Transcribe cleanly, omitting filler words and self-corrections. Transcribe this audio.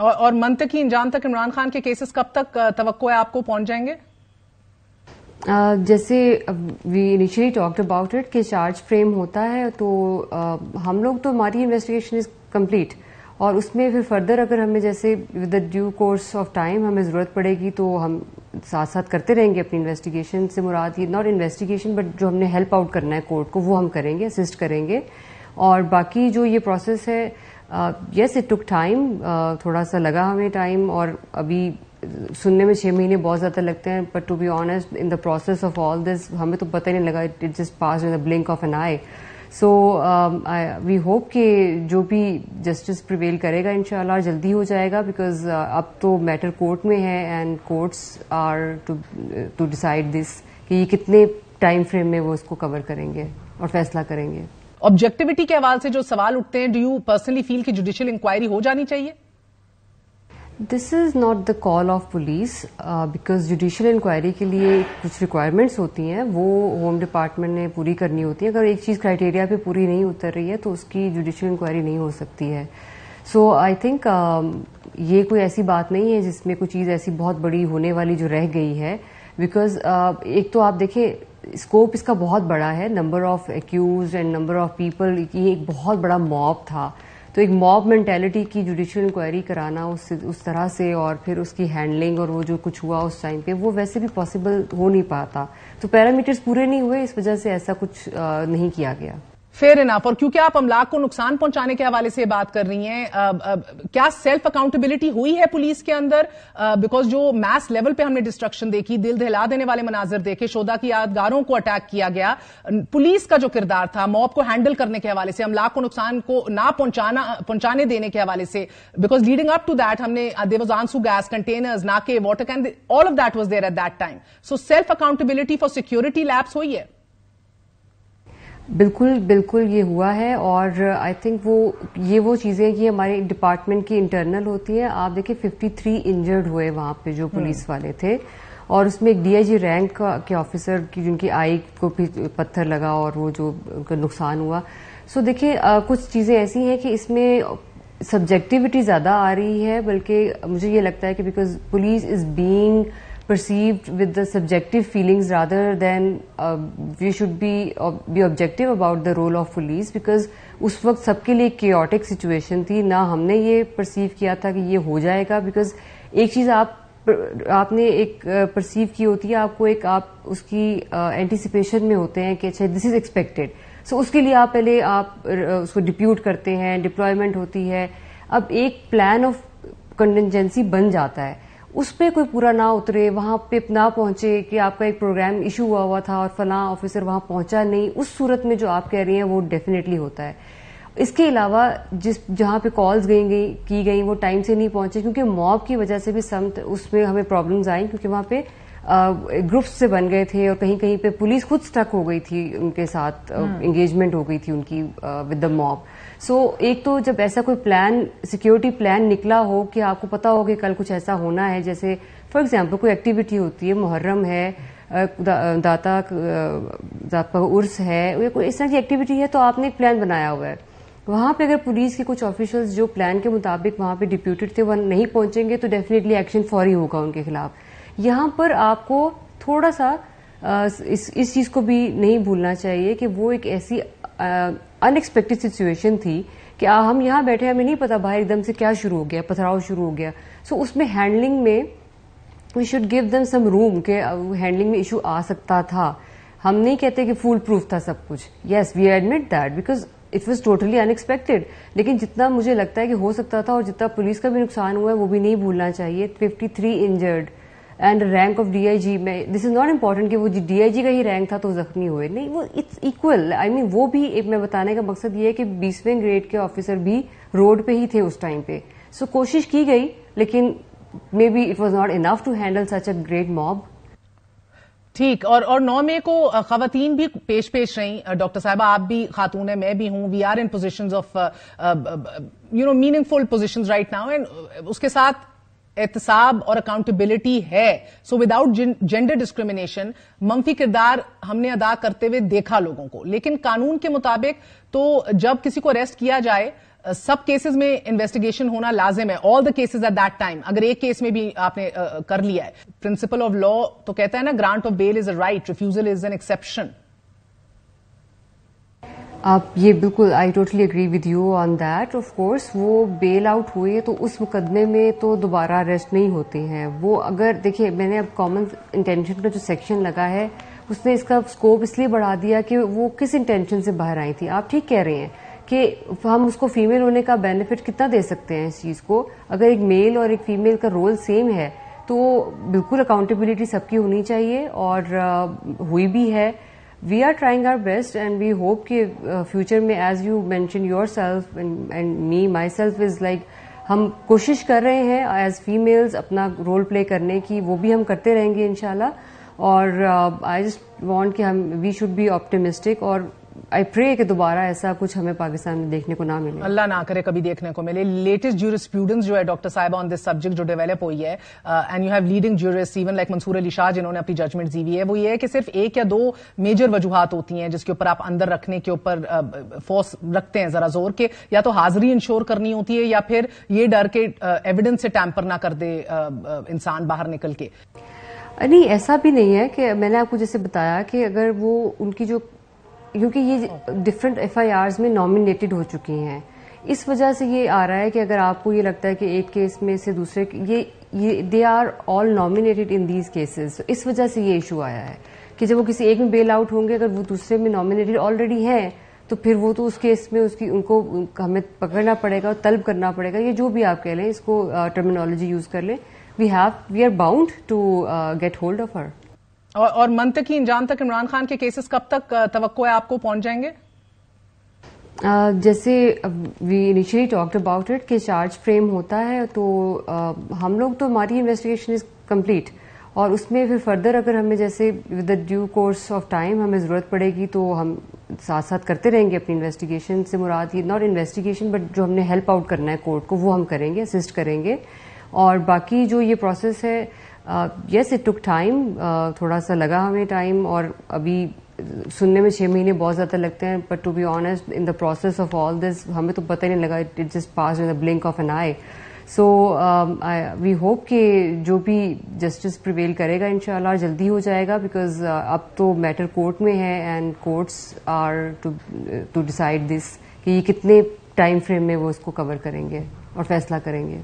اور منطقی انجام تک عمران خان کے کیسز کب تک توقع ہے آپ کو پہنچ جائیں گے؟ جیسے وی انیشلی ٹاکڈ اباؤٹ اٹ کہ چارج فریم ہوتا ہے تو ہم لوگ تو ہماری انویسٹیگیشن از کمپلیٹ، اور اس میں پھر فردر اگر ہمیں جیسے with the due course of time ہمیں ضرورت پڑے گی تو ہم ساتھ ساتھ کرتے رہیں گے اپنی انویسٹیگیشن سے مراد یہ ناٹ انویسٹیگیشن بٹ جو ہم نے ہیلپ آؤٹ کرنا ہے کورٹ کو وہ ہم کریں گے، اسسٹ کریں گے. اور باقی جو یہ پروسیس ہے یس اٹ ٹک ٹائم، تھوڑا سا لگا ہمیں ٹائم، اور ابھی سننے میں 6 مہینے بہت زیادہ لگتے ہیں but to be honest in the process of all this ہمیں تو پتہ ہی نہیں لگا، it just pass in the blink of an eye. So we hope کہ جو بھی جسٹس پریویل کرے گا انشاءاللہ جلدی ہو جائے گا، بیکاز اب تو میٹر کورٹ میں ہے and courts are to decide this کہ یہ کتنے ٹائم فریم میں وہ اس کو کور کریں گے اور فیصلہ کریں گے. آبجیکٹیوٹی کے حوالے سے جو سوال اٹھتے ہیں، ڈو یو پرسنلی فیل کہ جوڈیشل انکوائری ہو جانی چاہیے؟ This is not the call of police, because judicial inquiry کے لیے کچھ ریکوائرمنٹس ہوتی ہیں وہ ہوم ڈپارٹمنٹ نے پوری کرنی ہوتی ہے. اگر ایک چیز کرائٹیریا پہ پوری نہیں اتر رہی ہے تو اس کی جوڈیشل انکوائری نہیں ہو سکتی ہے. سو آئی تھنک یہ کوئی ایسی بات نہیں ہے جس میں کوئی چیز ایسی بہت بڑی ہونے والی جو رہ گئی ہے، بیکاز ایک تو آپ دیکھیں اسکوپ اس کا بہت بڑا ہے، number of accused and number of people, یہ ایک بہت بڑا موب تھا. تو ایک موب مینٹیلٹی کی جوڈیشل انکوائری کرانا اس طرح سے اور پھر اس کی ہینڈلنگ اور وہ جو کچھ ہوا اس ٹائم پہ وہ ویسے بھی پاسبل ہو نہیں پاتا. تو پیرامیٹرز پورے نہیں ہوئے، اس وجہ سے ایسا کچھ نہیں کیا گیا. Fair enough. اور کیونکہ آپ املاک کو نقصان پہنچانے کے حوالے سے بات کر رہی ہیں، کیا سیلف اکاؤنٹیبلٹی ہوئی ہے پولیس کے اندر؟ بیکاز جو میس لیول پہ ہم نے ڈسٹرکشن دیکھی، دل دہلا دینے والے مناظر دیکھے، شہداء کی یادگاروں کو اٹیک کیا گیا، پولیس کا جو کردار تھا موب کو ہینڈل کرنے کے حوالے سے، املاک کو نقصان کو نہ پہنچانے دینے کے حوالے سے، because leading up to that ہم نے دیر واز آنسو گیس کنٹینرز، ناکے، water can, all of that was there at that time. So self accountability for security lapse ہوئی ہے؟ بالکل بالکل یہ ہوا ہے، اور آئی تھنک وہ چیزیں کہ ہمارے ڈپارٹمنٹ کی انٹرنل ہوتی ہیں. آپ دیکھیں 53 انجرڈ ہوئے وہاں پہ جو پولیس والے تھے، اور اس میں ایک ڈی آئی جی رینک کے آفیسر کی جن کی آئی کو بھی پتھر لگا اور وہ جو ان کا نقصان ہوا. سو دیکھیں کچھ چیزیں ایسی ہیں کہ اس میں سبجیکٹیوٹی زیادہ آ رہی ہے، بلکہ مجھے یہ لگتا ہے کہ because police is being perceived with the subjective feelings rather than we should be objective about the role of police, because اس وقت سب کے لیے chaotic situation تھی. نہ ہم نے یہ پرسیو کیا تھا کہ یہ ہو جائے گا، بیکاز ایک چیز آپ نے ایک پرسیو کی ہوتی ہے، آپ کو ایک آپ اس کی اینٹیسپیشن میں ہوتے ہیں کہ اچھا دس از ایکسپیکٹڈ. سو اس کے لیے آپ پہلے آپ اس کو ڈپیوٹ کرتے ہیں، ڈپلائمنٹ ہوتی ہے. اب ایک پلان آف کنٹینجنسی بن جاتا ہے، اس پہ کوئی پورا نہ اترے، وہاں پہ نہ پہنچے کہ آپ کا ایک پروگرام ایشو ہوا تھا اور فلاں آفیسر وہاں پہنچا نہیں، اس صورت میں جو آپ کہہ رہی ہیں وہ ڈیفینیٹلی ہوتا ہے. اس کے علاوہ جہاں پہ کالز کی گئی وہ ٹائم سے نہیں پہنچے، کیونکہ موب کی وجہ سے بھی اس میں ہمیں پرابلمز آئیں، کیونکہ وہاں پہ گروپس سے بن گئے تھے اور کہیں کہیں پہ پولیس خود سٹک ہو گئی تھی، ان کے ساتھ انگیجمنٹ ہو گئی تھی ان کی ود دا موب. سو ایک تو جب ایسا کوئی پلان، سیکیورٹی پلان نکلا ہو کہ آپ کو پتا ہو کہ کل کچھ ایسا ہونا ہے، جیسے فار ایگزامپل کوئی ایکٹیویٹی ہوتی ہے، محرم ہے، داتا کا عرس ہے، یا کوئی اس طرح کی ایکٹیویٹی ہے، تو آپ نے ایک پلان بنایا ہوا ہے. وہاں پہ اگر پولیس کے کچھ آفیشلز جو پلان کے مطابق وہاں پہ ڈپیوٹیڈ تھے وہ نہیں پہنچیں گے تو ڈیفینیٹلی ایکشن فوری ہوگا ان کے خلاف. یہاں پر آپ کو تھوڑا سا اس چیز کو بھی نہیں بھولنا چاہیے کہ وہ ایک ایسی ان ایکسپیکٹڈ سچویشن تھی کہ ہم یہاں بیٹھے، ہمیں نہیں پتا باہر ایک دم سے کیا شروع ہو گیا، پتھراؤ شروع ہو گیا. سو اس میں ہینڈلنگ میں وی شوڈ گیو دم سم روم کہ ہینڈلنگ میں ایشو آ سکتا تھا. ہم نہیں کہتے کہ فول پروف تھا سب کچھ، yes we admit that because it was totally ان ایکسپیکٹڈ، لیکن جتنا مجھے لگتا ہے کہ ہو سکتا تھا اور جتنا پولیس کا بھی نقصان ہوا ہے وہ بھی نہیں بھولنا چاہیے. 53 injured and rank of D I G, میں دس از ناٹ امپورٹنٹ کہ وہ ڈی آئی جی کا ہی رینک تھا تو زخمی ہوئے، نہیں، وہ اٹس ایکول. آئی مین وہ بھی ایک، میں بتانے کا مقصد یہ ہے کہ 20ویں گریڈ کے آفیسر بھی روڈ پہ ہی تھے اس ٹائم پہ. سو کوشش کی گئی، لیکن may be it was not enough to handle such a great mob. ٹھیک. اور 9 مئی کو خواتین بھی پیش رہیں. ڈاکٹر صاحبہ آپ بھی خاتون ہیں، میں بھی ہوں. We are in positions of meaningful positions right now, and اس کے ساتھ احتساب اور اکاؤنٹیبلٹی ہے. سو وداؤٹ جینڈر ڈسکریمنیشن منفی کردار ہم نے ادا کرتے ہوئے دیکھا لوگوں کو، لیکن قانون کے مطابق تو جب کسی کو اریسٹ کیا جائے سب کیسز میں انویسٹیگیشن ہونا لازم ہے, all the cases at that time. اگر ایک کیس میں بھی آپ نے کر لیا ہے, پرنسپل آف لا تو کہتا ہے نا grant of bail is a right, refusal is an exception. آپ یہ بالکل I totally agree with you on that. Of course وہ بیل آؤٹ ہوئے تو اس مقدمے میں تو دوبارہ اریسٹ نہیں ہوتے ہیں وہ. اگر دیکھیے میں نے اب کامن انٹینشن کا جو سیکشن لگا ہے اس نے اس کا اسکوپ اس لیے بڑھا دیا کہ وہ کس انٹینشن سے باہر آئی تھی. آپ ٹھیک کہہ رہے ہیں کہ ہم اس کو فیمیل ہونے کا بینیفٹ کتنا دے سکتے ہیں اس چیز کو. اگر ایک میل اور ایک فیمیل کا رول سیم ہے تو بالکل اکاؤنٹیبلٹی سب کی ہونی چاہیے, اور ہوئی بھی ہے. We are trying our best and we hope کہ future میں as you mentioned yourself and me myself is like ہم کوشش کر رہے ہیں as females اپنا رول پلے کرنے کی, وہ بھی ہم کرتے رہیں گے انشاءاللہ. اور I just want کہ we should be optimistic, اور I pray کہ دوبارہ ایسا کچھ ہمیں پاکستان میں دیکھنے کو نہ ملے. اللہ نہ کرے کبھی دیکھنے کو ملے. لیٹسٹ جورسپروڈنس جو ہے ڈاکٹر صاحبہ آن دس سبجیکٹ جو ڈیولپ ہوئی ہے, and you have leading jurist even like Mansoor Ali Shah جنہوں نے اپنی ججمنٹ دی ہوئی ہے, وہ یہ ہے کہ صرف ایک یا دو میجر وجوہات ہوتی ہیں جس کے اوپر آپ اندر رکھنے کے اوپر فورس رکھتے ہیں ذرا زور کے, یا تو حاضری انشور کرنی ہوتی ہے یا پھر یہ ڈر کے ایویڈنس سے ٹیمپر نہ کر دے انسان باہر نکل کے. نہیں ایسا بھی نہیں ہے کہ میں نے آپ کو جیسے بتایا کہ اگر وہ ان کی جو, کیونکہ یہ ڈفرینٹ ایف آئی آرز میں نامینیٹڈ ہو چکی ہیں, اس وجہ سے یہ آ رہا ہے کہ اگر آپ کو یہ لگتا ہے کہ ایک کیس میں سے دوسرے یہ they are all nominated in these cases, اس وجہ سے یہ ایشو آیا ہے کہ جب وہ کسی ایک میں بیل آؤٹ ہوں گے, اگر وہ دوسرے میں نامینیٹڈ آلریڈی ہیں تو پھر وہ تو اس کیس میں ان کو ہمیں پکڑنا پڑے گا, طلب کرنا پڑے گا, یہ جو بھی آپ کہہ لیں, اس کو ٹرمینالوجی یوز کر لیں. We are bound to get hold of her. اور منطقی انجام تک عمران خان کے کیسز کب تک توقع ہے آپ کو پہنچ جائیں گے؟ جیسے وی انیشلی ٹاکڈ اباؤٹ اٹ کہ چارج فریم ہوتا ہے تو ہم لوگ تو ہماری انویسٹیگیشن از کمپلیٹ, اور اس میں پھر فردر اگر ہمیں جیسے with the due course of time ہمیں ضرورت پڑے گی تو ہم ساتھ ساتھ کرتے رہیں گے اپنی انویسٹیگیشن. سے مراد یہ ناٹ انویسٹیگیشن بٹ جو ہم نے ہیلپ آؤٹ کرنا ہے کورٹ کو وہ ہم کریں گے, اسسٹ کریں گے. اور باقی جو یہ پروسیس ہے, یس اٹ ٹک ٹائم, تھوڑا سا لگا ہمیں ٹائم, اور ابھی سننے میں 6 مہینے بہت زیادہ لگتے ہیں, but to be honest in the process of all this ہمیں تو پتہ ہی نہیں لگا, it just pass in the blink of an eye. So we hope کہ جو بھی جسٹس پریویل کرے گا انشاءاللہ اور جلدی ہو جائے گا, بیکاز اب تو میٹر کورٹ میں ہے and courts are to decide this کہ یہ کتنے ٹائم فریم میں وہ اس کو کور کریں گے اور فیصلہ کریں گے.